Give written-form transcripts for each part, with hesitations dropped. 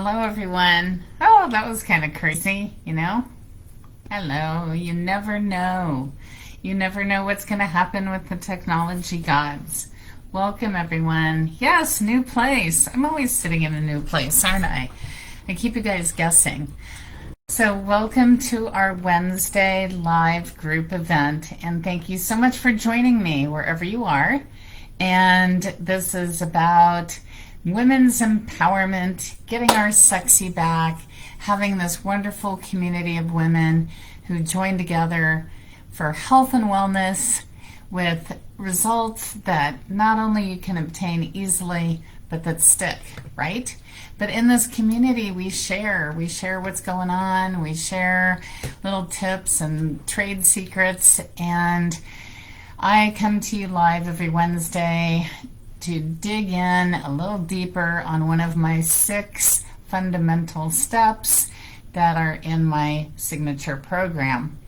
Hello, everyone. Oh, that was kind of crazy, you know? Hello. You never know. You never know what's going to happen with the technology gods. Welcome, everyone. Yes, new place. I'm always sitting in a new place, aren't I? I keep you guys guessing. So, welcome to our Wednesday live group event, and thank you so much for joining me wherever you are. And this is about women's empowerment, getting our sexy back, having this wonderful community of women who join together for health and wellness with results that not only you can obtain easily, but that stick, right? But in this community, we share what's going on, we share little tips and trade secrets, and I come to you live every Wednesday to dig in a little deeper on one of my 6 fundamental steps that are in my signature program.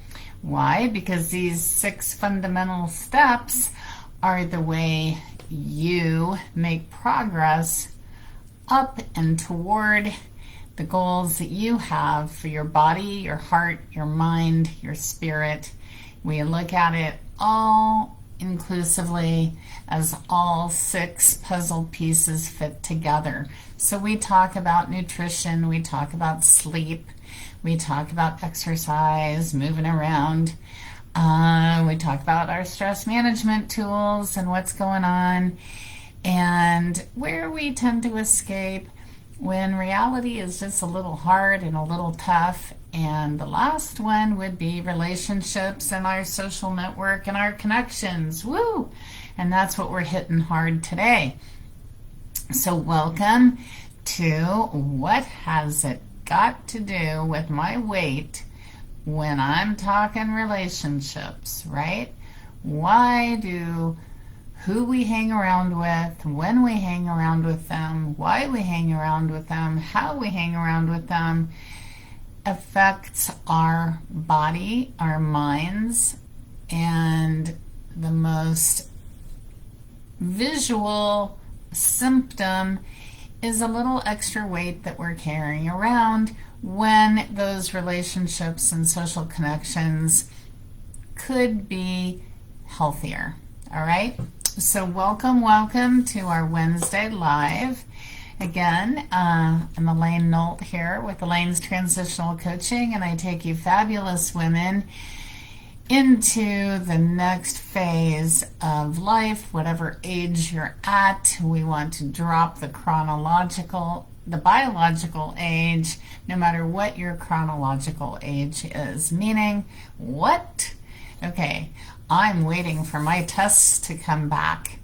Why? Because these 6 fundamental steps are the way you make progress up and toward the goals that you have for your body, your heart, your mind, your spirit. We look at it all inclusively as all 6 puzzle pieces fit together. So we talk about nutrition, we talk about sleep, we talk about exercise, moving around. We talk about our stress management tools and what's going on, and where we tend to escape when reality is just a little hard and a little tough. And the last one would be relationships and our social network and our connections. Woo! And that's what we're hitting hard today. So welcome to What Has It Got to Do with My Weight when I'm talking relationships, right? Why do who we hang around with, when we hang around with them, why we hang around with them, how we hang around with them, affects our body, our minds, and the most visual symptom is a little extra weight that we're carrying around when those relationships and social connections could be healthier. All right? So welcome to our Wednesday live. Again, I'm Elaine Nolt here with Elaine's Transitional Coaching, and I take you fabulous women into the next phase of life, whatever age you're at. We want to drop the biological age, no matter what your chronological age is. Meaning, what? Okay, I'm waiting for my tests to come back.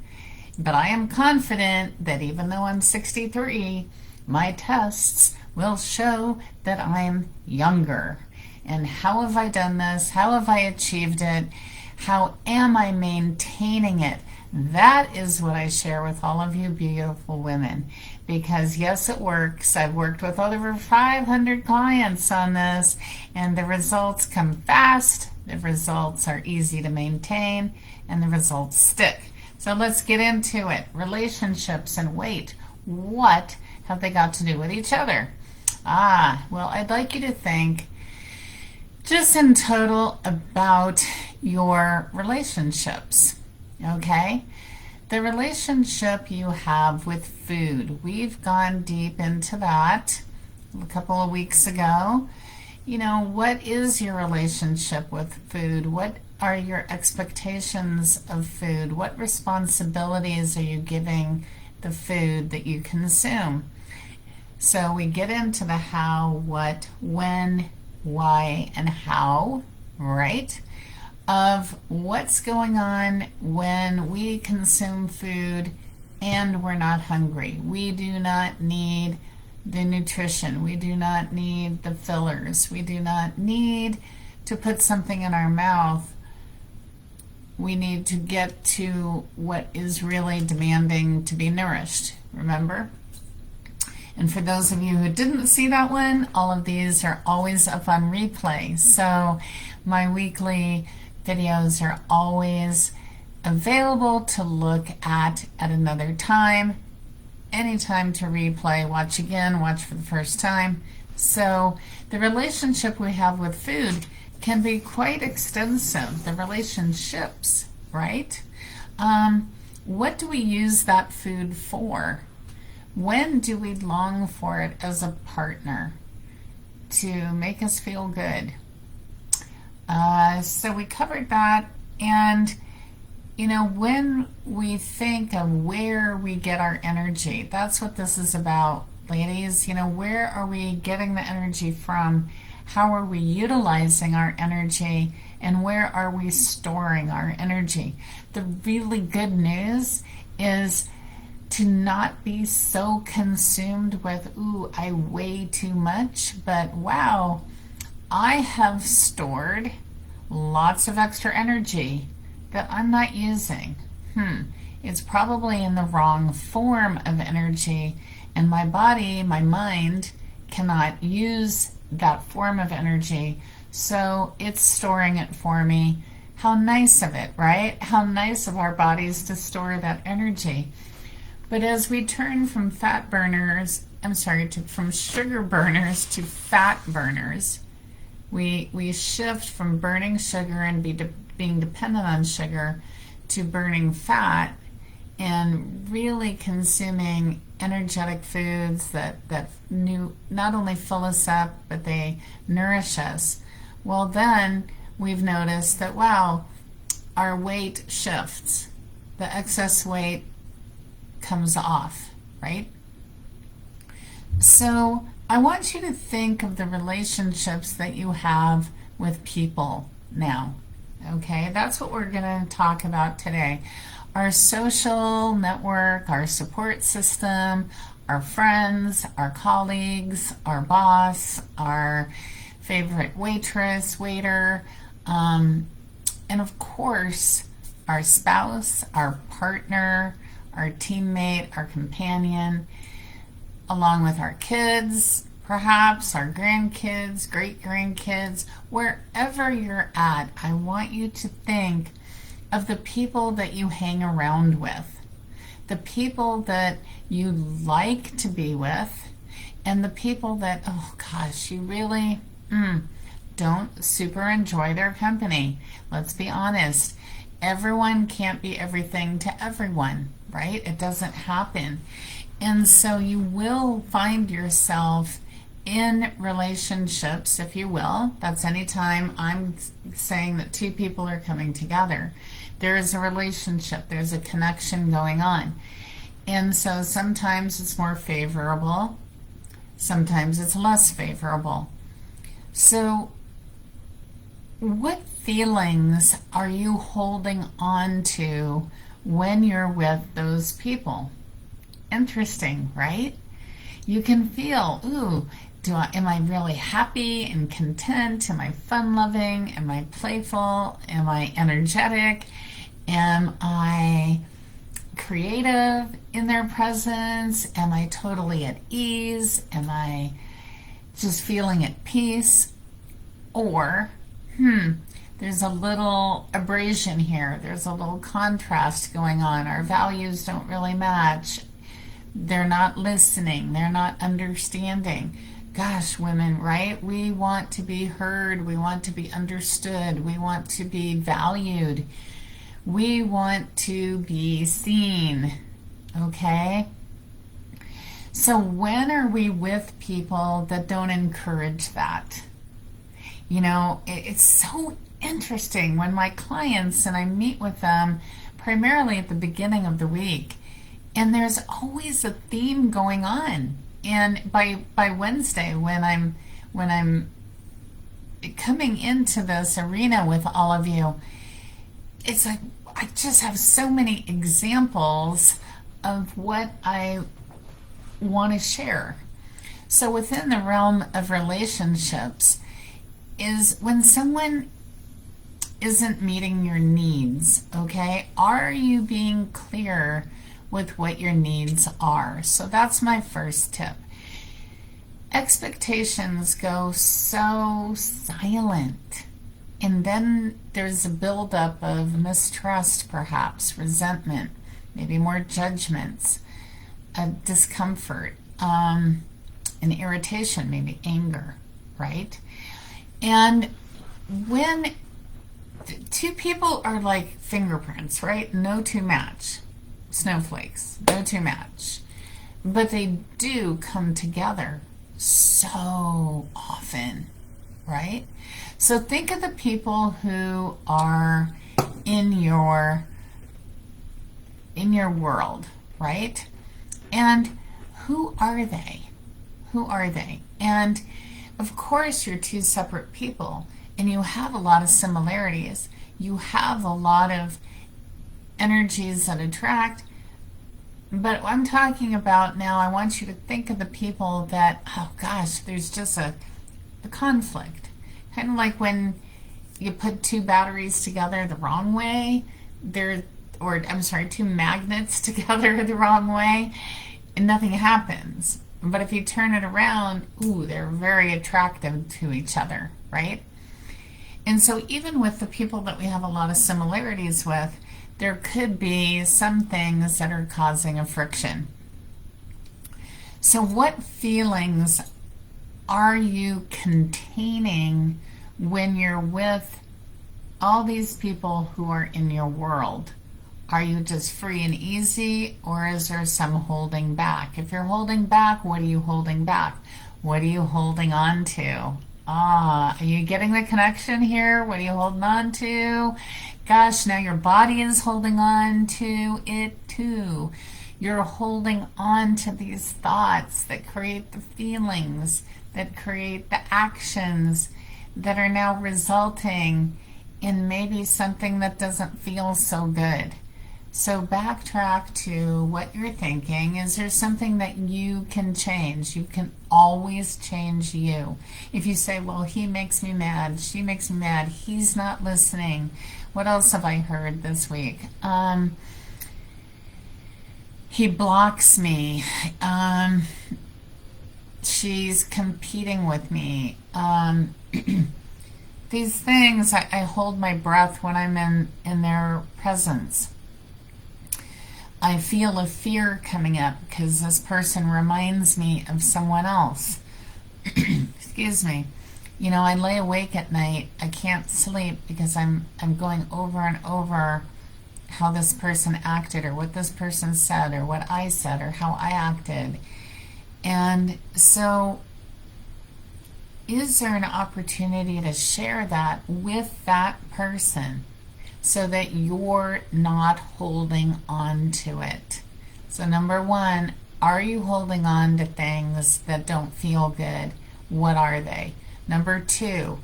But I am confident that even though I'm 63, my tests will show that I'm younger. And how have I done this? How have I achieved it? How am I maintaining it? That is what I share with all of you beautiful women. Because yes, it works. I've worked with over 500 clients on this, and the results come fast, the results are easy to maintain, and the results stick. So let's get into it. Relationships and weight. What have they got to do with each other? Well, I'd like you to think just in total about your relationships, okay? The relationship you have with food. We've gone deep into that a couple of weeks ago. You know, what is your relationship with food? What are your expectations of food? What responsibilities are you giving the food that you consume? So we get into the how, what, when, why, and how, right? Of what's going on when we consume food and we're not hungry. We do not need the nutrition. We do not need the fillers. We do not need to put something in our mouth. We need to get to what is really demanding to be nourished, remember? And for those of you who didn't see that one, all of these are always up on replay. So my weekly videos are always available to look at another time any time to replay, watch again, watch for the first time. So the relationship we have with food can be quite extensive, the relationships, right? What do we use that food for? When do we long for it as a partner to make us feel good? So we covered that, and when we think of where we get our energy, that's what this is about, ladies. Where are we getting the energy from? How are we utilizing our energy? And where are we storing our energy? The really good news is to not be so consumed with, ooh, I weigh too much, but wow, I have stored lots of extra energy that I'm not using. It's probably in the wrong form of energy, and my body, my mind, cannot use that form of energy, so it's storing it for me. How nice of it, right? How nice of our bodies to store that energy. But as we turn from from sugar burners to fat burners, we shift from burning sugar and being dependent on sugar to burning fat and really consuming energetic foods that not only fill us up, but they nourish us. Well, then we've noticed that, wow, our weight shifts. The excess weight comes off, right? So I want you to think of the relationships that you have with people now. Okay, that's what we're going to talk about today. Our social network, our support system, our friends, our colleagues, our boss, our favorite waitress, waiter, and of course, our spouse, our partner, our teammate, our companion, along with our kids, perhaps our grandkids, great-grandkids, wherever you're at. I want you to think of the people that you hang around with, the people that you like to be with, and the people that, oh gosh, you really don't super enjoy their company. Let's be honest. Everyone can't be everything to everyone, right? It doesn't happen. And so you will find yourself in relationships, if you will. That's anytime I'm saying that two people are coming together. There is a relationship, there's a connection going on. And so sometimes it's more favorable, sometimes it's less favorable. So what feelings are you holding on to when you're with those people? Interesting, right? You can feel, ooh, am I really happy and content? Am I fun-loving? Am I playful? Am I energetic? Am I creative in their presence? Am I totally at ease? Am I just feeling at peace? Or, there's a little abrasion here. There's a little contrast going on. Our values don't really match. They're not listening. They're not understanding. Gosh, women, right? We want to be heard. We want to be understood. We want to be valued. We want to be seen. Okay? So when are we with people that don't encourage that? It's so interesting when my clients, and I meet with them primarily at the beginning of the week, and there's always a theme going on. And by Wednesday, when I'm coming into this arena with all of you, it's like I just have so many examples of what I want to share. So within the realm of relationships is when someone isn't meeting your needs, okay? Are you being clear with what your needs are? So that's my first tip. Expectations go so silent, and then there's a buildup of mistrust, perhaps resentment, maybe more judgments. a discomfort, an irritation, maybe anger, right? And when two people are like fingerprints, right? No two match. Snowflakes, no two match. But they do come together so often, right? So think of the people who are in your world, right? And who are they? Who are they? And of course, you're two separate people, and you have a lot of similarities. You have a lot of energies that attract. But what I'm talking about now, I want you to think of the people that, oh gosh, there's just a conflict. Kind of like when you put two batteries together the wrong way, two magnets together the wrong way, and nothing happens. But if you turn it around, ooh, they're very attractive to each other, right? And so even with the people that we have a lot of similarities with, there could be some things that are causing a friction. So what feelings are you containing when you're with all these people who are in your world? Are you just free and easy, or is there some holding back? If you're holding back, what are you holding back? What are you holding on to? Are you getting the connection here? What are you holding on to? Gosh, now your body is holding on to it too. You're holding on to these thoughts that create the feelings, that create the actions that are now resulting in maybe something that doesn't feel so good. So backtrack to what you're thinking. Is there something that you can change? You can always change you. If you say, well, he makes me mad, she makes me mad, he's not listening. What else have I heard this week? He blocks me. She's competing with me. These things, I hold my breath when I'm in their presence. I feel a fear coming up because this person reminds me of someone else. Excuse me. You know, I lay awake at night. I can't sleep because I'm going over and over how this person acted, or what this person said, or what I said, or how I acted. And so is there an opportunity to share that with that person so that you're not holding on to it? So number one, are you holding on to things that don't feel good? What are they? Number two,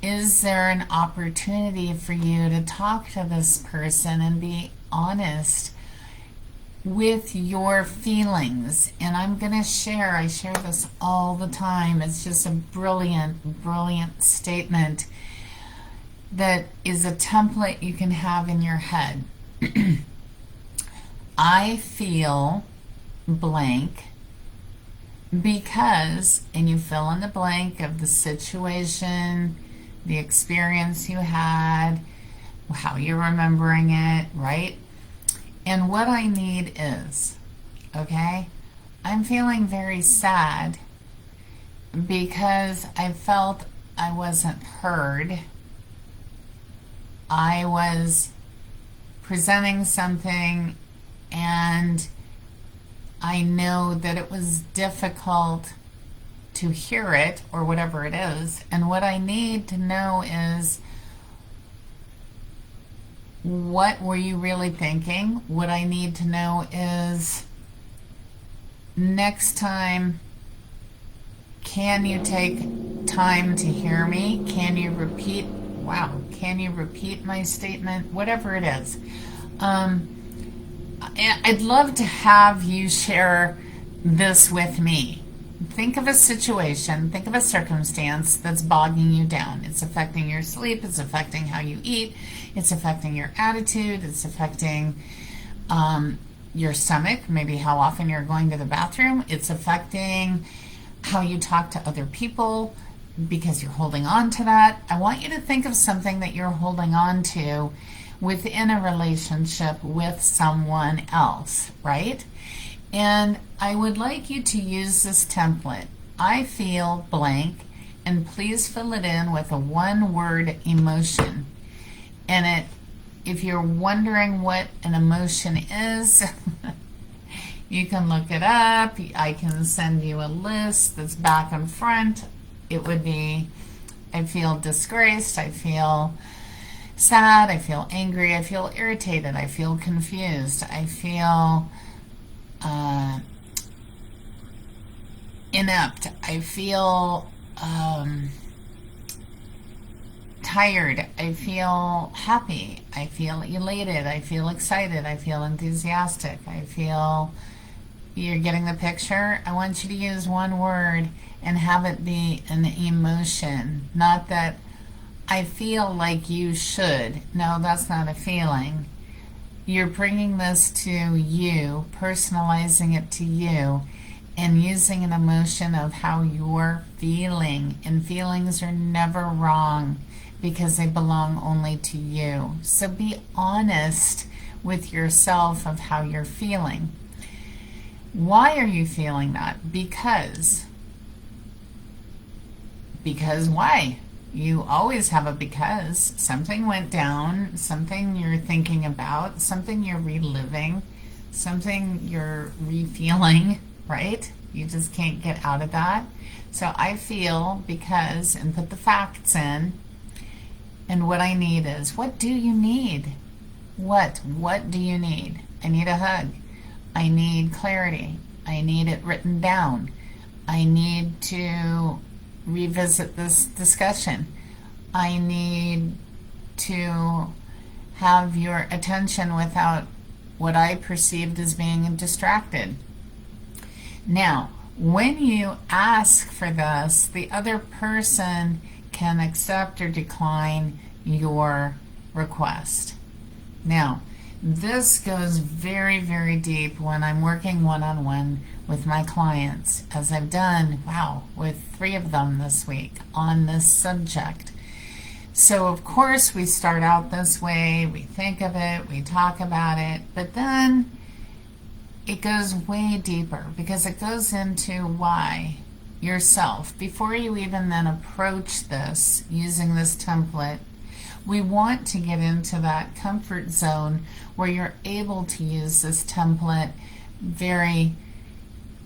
is there an opportunity for you to talk to this person and be honest with your feelings? And I'm going to I share this all the time. It's just a brilliant, brilliant statement that is a template you can have in your head. I feel blank because, and you fill in the blank of the situation, the experience you had, how you're remembering it, right? And what I need is, okay, I'm feeling very sad because I felt I wasn't heard. I was presenting something and I know that it was difficult to hear it, or whatever it is. And what I need to know is, what were you really thinking? What I need to know is, next time, can you take time to hear me? Can you repeat my statement? Whatever it is. I'd love to have you share this with me. Think of a situation, think of a circumstance that's bogging you down. It's affecting your sleep, it's affecting how you eat, it's affecting your attitude, it's affecting your stomach, maybe how often you're going to the bathroom. It's affecting how you talk to other people because you're holding on to that. I want you to think of something that you're holding on to within a relationship with someone else, right? And I would like you to use this template. I feel blank, and please fill it in with a one-word emotion. And if you're wondering what an emotion is, you can look it up. I can send you a list that's back and front. It would be, I feel disgraced, I feel sad, I feel angry, I feel irritated, I feel confused, I feel inept, I feel tired, I feel happy, I feel elated, I feel excited, I feel enthusiastic, I feel, you're getting the picture? I want you to use one word and have it be an emotion. Not that I feel like you should. No, that's not a feeling. You're bringing this to you, personalizing it to you, and using an emotion of how you're feeling. And feelings are never wrong because they belong only to you. So be honest with yourself of how you're feeling. Why are you feeling that? Because why? You always have a because. Something went down, something you're thinking about, something you're reliving, something you're re-feeling, right? You just can't get out of that. So I feel because, and put the facts in, and what I need is, what do you need? What do you need? I need a hug. I need clarity. I need it written down. I need to revisit this discussion. I need to have your attention without what I perceived as being distracted. Now, when you ask for this, the other person can accept or decline your request. Now, this goes very, very deep when I'm working one-on-one with my clients, as I've done, with 3 of them this week on this subject. So, of course, we start out this way, we think of it, we talk about it, but then it goes way deeper because it goes into why yourself. Before you even then approach this using this template, we want to get into that comfort zone where you're able to use this template very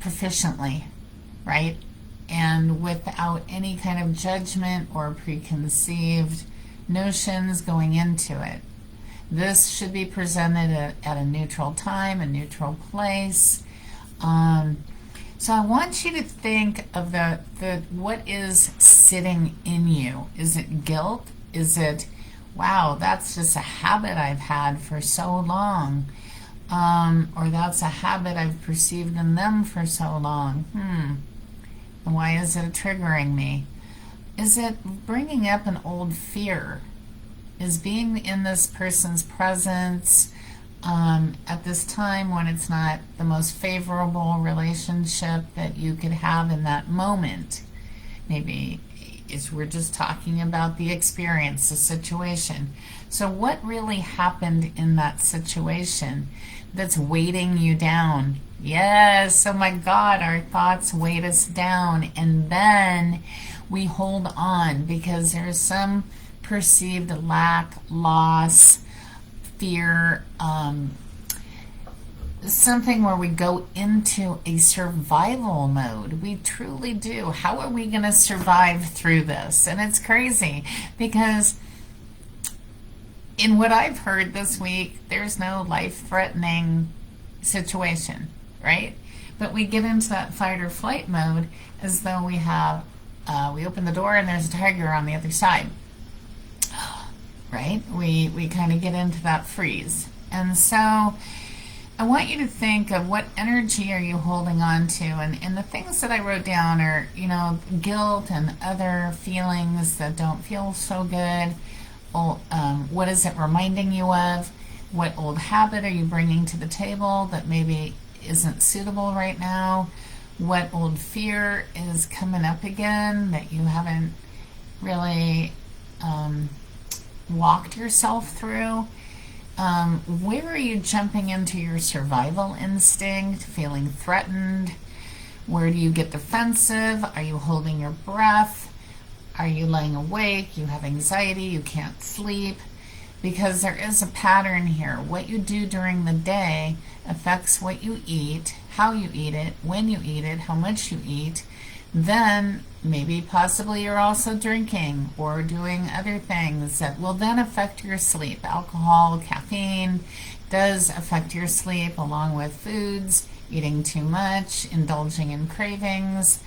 proficiently, right? And without any kind of judgment or preconceived notions going into it. This should be presented at a neutral time, a neutral place. So I want you to think of the what is sitting in you. Is it guilt? Is it, wow, that's just a habit I've had for so long? Or that's a habit I've perceived in them for so long. And why is it triggering me? Is it bringing up an old fear? Is being in this person's presence at this time when it's not the most favorable relationship that you could have in that moment? Maybe we're just talking about the experience, the situation. So what really happened in that situation that's weighting you down? Yes, oh my God, our thoughts weight us down, and then we hold on because there's some perceived lack, loss, fear, something where we go into a survival mode. We truly do. How are we going to survive through this? And it's crazy because in what I've heard this week, there's no life-threatening situation, right? But we get into that fight or flight mode as though we have, we open the door and there's a tiger on the other side, right? We kind of get into that freeze. And so I want you to think of what energy are you holding on to, and the things that I wrote down are, guilt and other feelings that don't feel so good. What is it reminding you of? What old habit are you bringing to the table that maybe isn't suitable right now? What old fear is coming up again that you haven't really walked yourself through? Where are you jumping into your survival instinct, feeling threatened? Where do you get defensive? Are you holding your breath? Are you laying awake? You have anxiety, you can't sleep? Because there is a pattern here. What you do during the day affects what you eat, how you eat it, when you eat it, how much you eat. Then maybe possibly you're also drinking or doing other things that will then affect your sleep. Alcohol, caffeine does affect your sleep, along with foods, eating too much, indulging in cravings,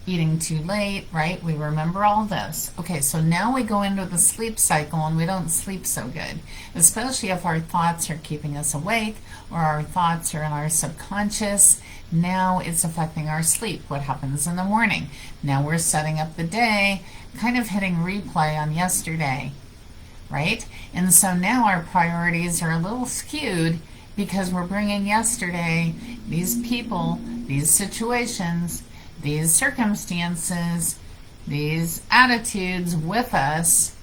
eating too late, right? We remember all this. Okay, so now we go into the sleep cycle and we don't sleep so good, especially if our thoughts are keeping us awake or our thoughts are in our subconscious. Now it's affecting our sleep. What happens in the morning? Now we're setting up the day, kind of hitting replay on yesterday, right? And so now our priorities are a little skewed because we're bringing yesterday, these people, these situations, these circumstances, these attitudes with us,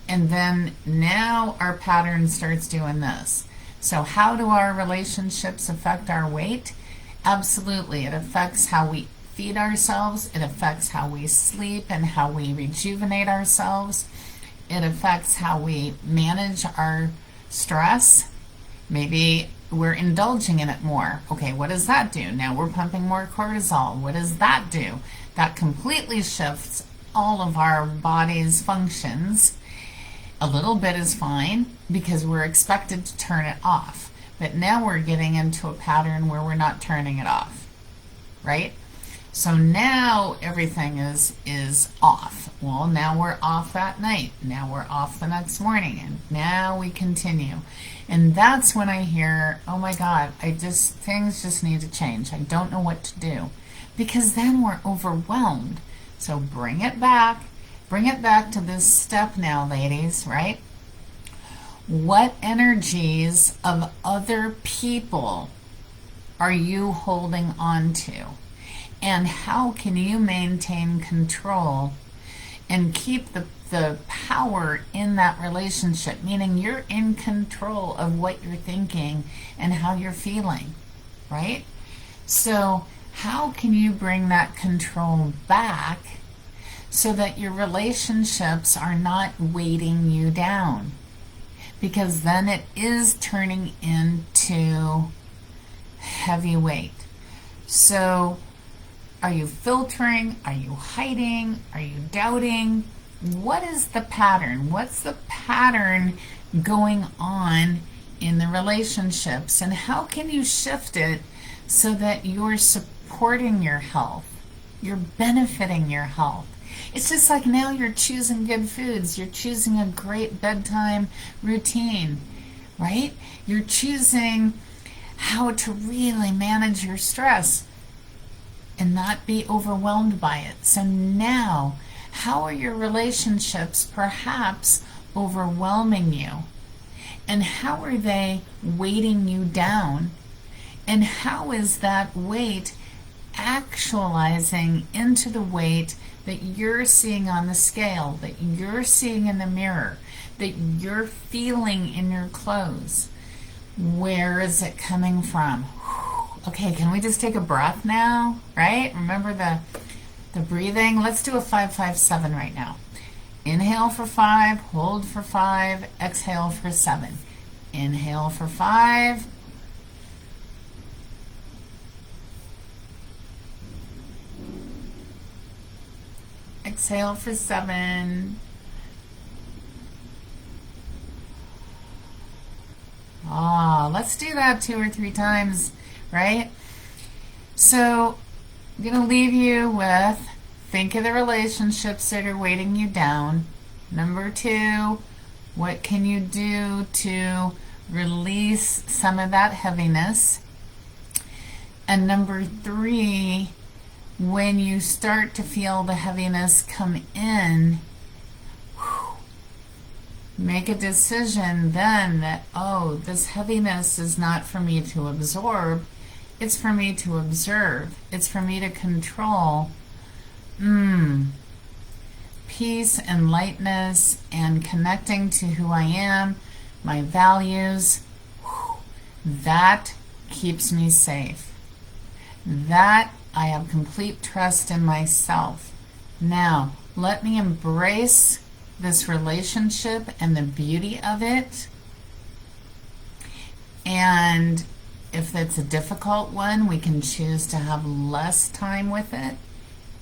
and then now our pattern starts doing this. So how do our relationships affect our weight? Absolutely. It affects how we feed ourselves. It affects how we sleep and how we rejuvenate ourselves. It affects how we manage our stress. Maybe we're indulging in it more. Okay, what does that do? Now we're pumping more cortisol. What does that do? That completely shifts all of our body's functions. A little bit is fine because we're expected to turn it off. But now we're getting into a pattern where we're not turning it off, right? So now everything is off. Well, now we're off that night. Now we're off the next morning. And now we continue. And that's when I hear, oh my God, things just need to change. I don't know what to do. Because then we're overwhelmed. So bring it back to this step now, ladies, right? What energies of other people are you holding on to? And how can you maintain control and keep the power in that relationship? Meaning you're in control of what you're thinking and how you're feeling, right? So how can you bring that control back so that your relationships are not weighting you down? Because then it is turning into heavy weight. So are you filtering? Are you hiding? Are you doubting? What is the pattern? What's the pattern going on in the relationships? And how can you shift it so that you're supporting your health? You're benefiting your health. It's just like now you're choosing good foods. You're choosing a great bedtime routine, right? You're choosing how to really manage your stress and not be overwhelmed by it. So now, how are your relationships perhaps overwhelming you? And how are they weighting you down? And how is that weight actualizing into the weight that you're seeing on the scale, that you're seeing in the mirror, that you're feeling in your clothes? Where is it coming from? Okay, can we just take a breath now, right? Remember the breathing? Let's do a 5-5-7 right now. Inhale for 5, hold for 5, exhale for 7. Inhale for 5. Exhale for 7. Let's do that 2 or 3 times, right? So I'm going to leave you with, think of the relationships that are weighting you down. Number 2, what can you do to release some of that heaviness? And number 3, when you start to feel the heaviness come in, make a decision then that, oh, this heaviness is not for me to absorb, it's for me to observe, it's for me to control. Peace and lightness and connecting to who I am, my values, that keeps me safe. That I have complete trust in myself. Now, let me embrace this relationship and the beauty of it. And if it's a difficult one, we can choose to have less time with it.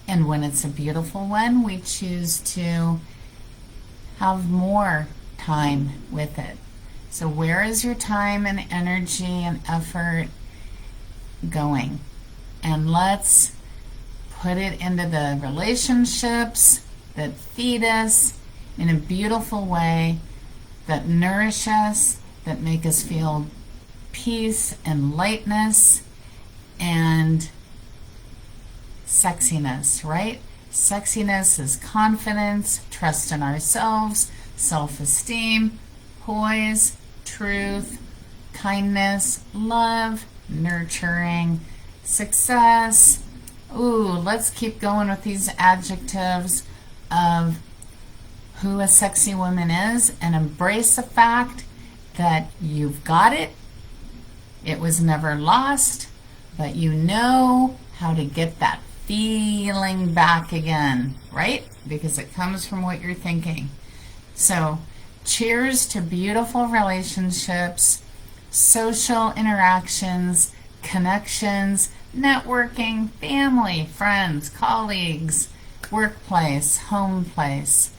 And when it's a beautiful one, we choose to have more time with it. So where is your time and energy and effort going? And let's put it into the relationships that feed us in a beautiful way, that nourish us, that make us feel peace and lightness and sexiness, right? Sexiness is confidence, trust in ourselves, self-esteem, poise, truth, kindness, love, nurturing, success. Ooh, let's keep going with these adjectives of who a sexy woman is and embrace the fact that you've got it. It was never lost, but you know how to get that feeling back again, right? Because it comes from what you're thinking. So, cheers to beautiful relationships, social interactions, connections, networking, family, friends, colleagues, workplace, home place.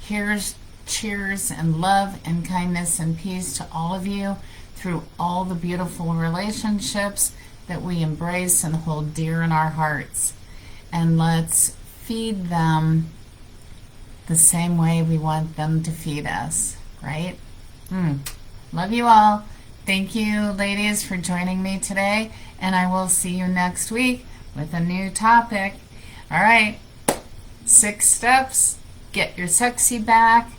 Here's cheers and love and kindness and peace to all of you through all the beautiful relationships that we embrace and hold dear in our hearts. And let's feed them the same way we want them to feed us, right? Love you all. Thank you, ladies, for joining me today, and I will see you next week with a new topic. All right, 6 steps, get your sexy back,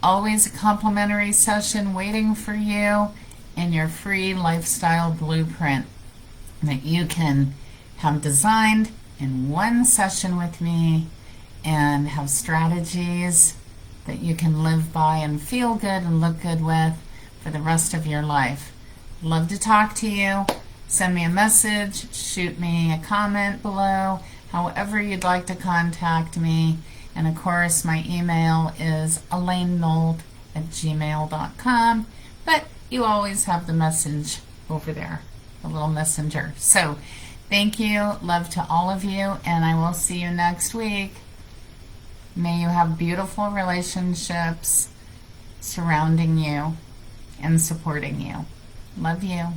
always a complimentary session waiting for you, and your free lifestyle blueprint that you can have designed in one session with me and have strategies that you can live by and feel good and look good with for the rest of your life. Love to talk to you. Send me a message, shoot me a comment below, however you'd like to contact me. And of course, my email is elainenold@gmail.com, but you always have the message over there, the little messenger. So thank you, love to all of you, and I will see you next week. May you have beautiful relationships surrounding you and supporting you. Love you.